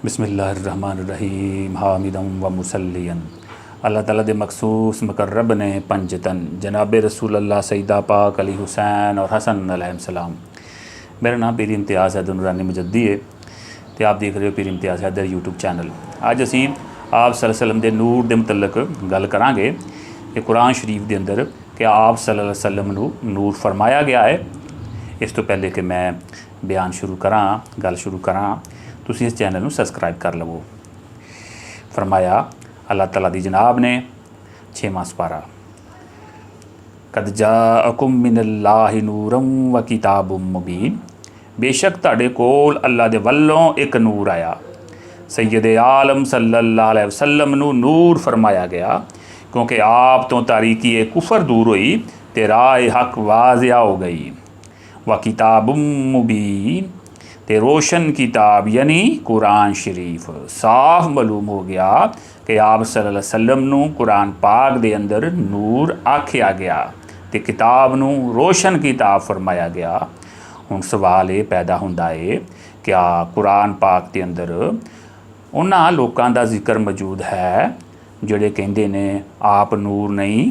बिस्मिल्लाहिर्रहमानिर्रहीम हामिदम व मुसल्लियन अल्लाह ताला दे मखसूस मुकर्रब ने पंजतन जनाब रसूलुल्लाह सईदा पाक अली हुसैन और हसन अलैहिस्सलाम। मेरा नाम पीर इम्तियाज़ हैदर नूरानी मुजद्दी है तो आप देख रहे हो पीर इम्तियाज़ हैदर यूट्यूब चैनल। अज असी आप सल्लल्लाहु अलैहि वसल्लम के नूर के मुतलक गल करांगे कि कुरान शरीफ के अंदर कि आप सल्लल्लाहु अलैहि वसल्लम नूं नूर फरमाया गया है। इस तो पहले कि मैं बयान शुरू करा गल शुरू करा तुसीं इस चैनल नूं सबसक्राइब कर लवो। फरमाया अल्लाह ताला दी जनाब ने 6वां सुपारा, कद जाअकुम मिनल्लाहि नूरम व किताबुम मुबीन, बेशक तुहाडे कोल अल्लाह दे वल्लों एक नूर आया। सैयद आलम सल्लल्लाहु अलैहि वसल्लम नूं नूर फरमाया गया क्योंकि आप तो तारीकी कुफर दूर हुई ते राह हक वाज़िया हो गई। व किताबुम मुबीन ते रोशन किताब यानी कुरान शरीफ साफ मालूम हो गया कि आप सल्लल्लाहु अलैहि वसल्लम नूं कुरान पाक दे अंदर नूर आख्या गया ते किताब नूं रोशन किताब फरमाया गया। हुण सवाल ये पैदा हुंदा है क्या कुरान पाक के अंदर उन्हां लोकां दा जिक्र मौजूद है जिहड़े कहिंदे ने आप नूर नहीं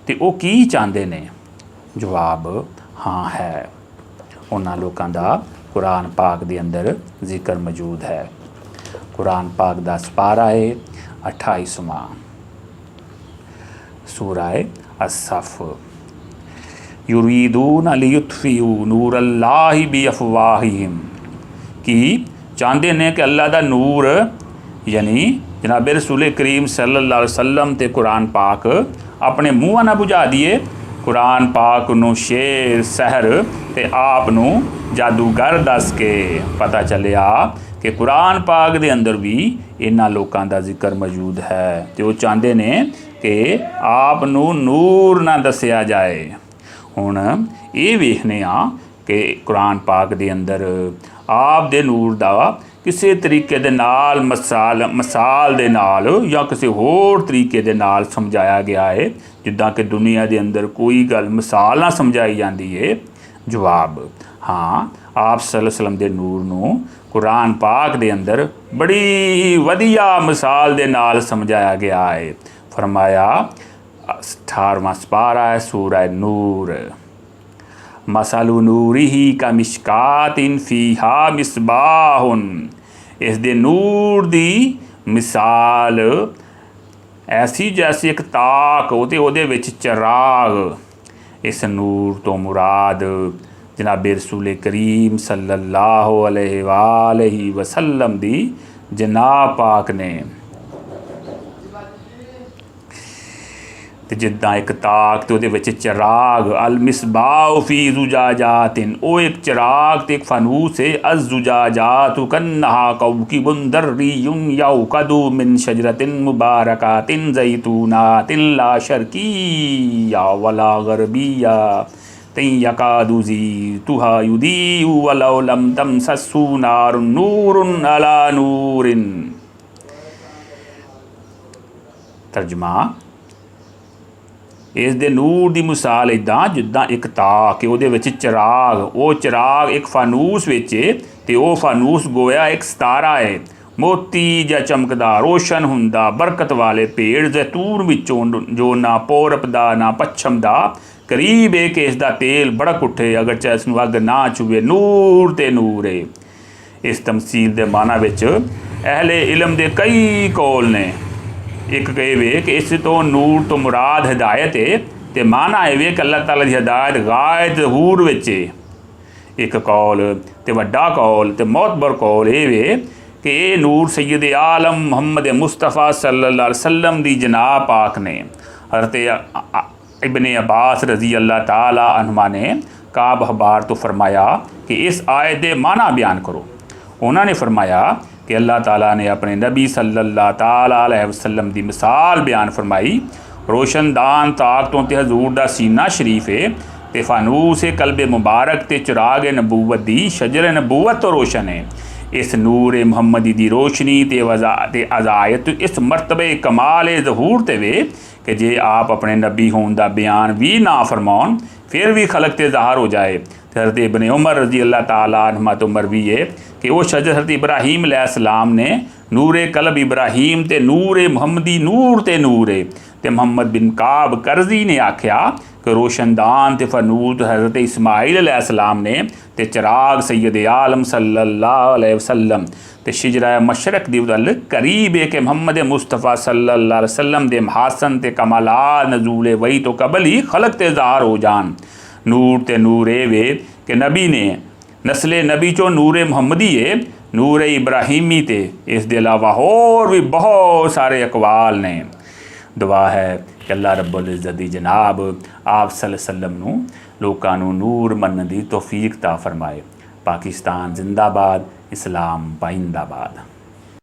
ते वो की चाहते ने? जवाब हाँ है, उन्हां लोकां दा कुरान पाक के अंदर जिक्र मौजूद है। कुरान पाक का सुपारा है 28वां, सूरा अस-सफ। युरीदून लियुत्फिऊ नूरल्लाहि बिअफ़वाहिहिम, कि चाहते ने कि अल्लाह का नूर यानी जनाब रसूल करीम सल्लल्लाहु अलैहि वसल्लम ते कुरान पाक अपने मूँह ना बुझा दिए। कुरान पाक नूं शेर सहर ते आप नूं जादूगर दस के पता चलिया कि कुरान पाक दे अंदर भी इन्हां लोकां दा जिक्र मौजूद है ते वो चाहते ने कि आप नूं नूर ना दसिया जाए। हुण ये वेखने कि कुरान पाक दे अंदर आप दे नूर दा किसी तरीके दे नाल मसाल दे नाल या किसी होर तरीके दे नाल समझाया गया है जिद्दां कि दुनिया दे अंदर कोई गल मिसाल ना समझाई जाती है। जवाब हाँ, आप सल्लल्लाहु अलैहि वसल्लम दे नूर नूं कुरान पाक दे अंदर बड़ी वधिया मिसाल दे नाल समझाया गया है। फरमाया 18वां सुपारा है सूरा नूर, मसलु नूरिही का मिशकातिन फीहा मिसबाहुन, इस दे नूर दी मिसाल ऐसी जैसी एक ताक उहदे विच चिराग। इस नूर तो मुराद जनाब रसूल करीम सल्लल्लाहु अलैहि वसल्लम दी जनाब पाक ने। ते जिद्दां एक ताक ते उहदे विच चिराग, अल मिसबाह फी जुजाजातिन, ओ एक चिराग ते एक फानूस है। अज जुजाजातु कन्नहा कौकिबुन दर्रियुन यौकदु मिन शजरतिन मुबारकातिन ज़ैतूनातिन ला शर्किय्या वला गरबिय्या तयकादु ज़ीतुहा युदीउ वलौ लम तमसस्सु नारुन नूरुन अला नूरिन। तर्जमा, इस दे नूर की मिसाल इदां जिद्दां एक ताक है उहदे विच चिराग, वो चिराग एक फानूस विच है ते वो फानूस गोया एक सितारा है मोती जा चमकदा रोशन हुंदा बरकत वाले पेड़ जैतून विचों जो ना पूरब दा ना पच्छम दा करीब है कि इसका तेल बड़क उठे अगर चाहे इसनूं अग ना छुए। नूर ते नूर है। इस तमसील दे माना विच अहले इलम दे कई कौल ने। एक कहे कि इस तो नूर तो मुराद हिदायत है तो माना है कि अल्लाह ताला की हिदायत गायत ज़हूर विच है। एक कौल तो वड्डा कौल तो मोतबर कौल ये कि ये नूर सैयद आलम मुहम्मद मुस्तफ़ा सल्लल्लाहु अलैहि वसल्लम दी जनाब पाक ने। हज़रत इब्ने अब्बास रज़ी अल्लाह ताला अन्हुमा ने काब अखबार तो फरमाया कि इस आयत दे माना बयान करो। उन्होंने फरमाया कि अल्लाह ताला ने अपने नबी सल्लल्लाहु ताला अलैहि वसल्लम की मिसाल बयान फरमाई। रोशनदान ताक तो हजूर दा सीना शरीफ है ते फानूस कल्बे मुबारक ते चिराग नबूवत दी शजर नबूवत तो रोशन है। इस नूर मुहम्मदी दी रोशनी ते अजायत इस मरतबे कमाल ज़हूर ते वे कि जे आप अपने नबी होने का बयान भी ना फरमाउन फिर भी खलक ते ज़ाहर हो जाए। तो हज़रत इब्न उमर रज़ी अल्लाह ताला अन्हुमा तो मरवी है कि वो शजर हज़रत इब्राहीम अलैहिस्सलाम ने नूरे कलब इब्राहीम ते नूरे मुहम्मदी नूर ते नूरे ते मुहम्मद बिन काब करजी ने आख्या कि रोशनदान ते फनूर तो हज़रत इस्माइल अलैहिस्सलाम ने ते चिराग सैयद आलम सल्लल्लाहु अलैहि वसल्लम ते शिजरा मशरक दी वल करीब है कि मुहम्मद मुस्तफ़ा सल्लल्लाहु अलैहि वसल्लम दे महासन ते कमालात नजूल वही तो कबल ही खलक ते ज़ाहर हो जान। नूर ते नूर ए वे कि नबी ने नस्ल नबी चो नूर मुहम्मदी है नूर इब्राहीमी ते इस दे अलावा होर भी बहुत सारे अकवाल ने। दुआ है कि अल्लाह रब्बुल इज़्ज़त दी जनाब आप सल्लल्लाहु अलैहि वसल्लम नूं लोकां नूं नूर मनण दी तौफीक ता फरमाए। पाकिस्तान जिंदाबाद, इस्लाम पाइंदाबाद।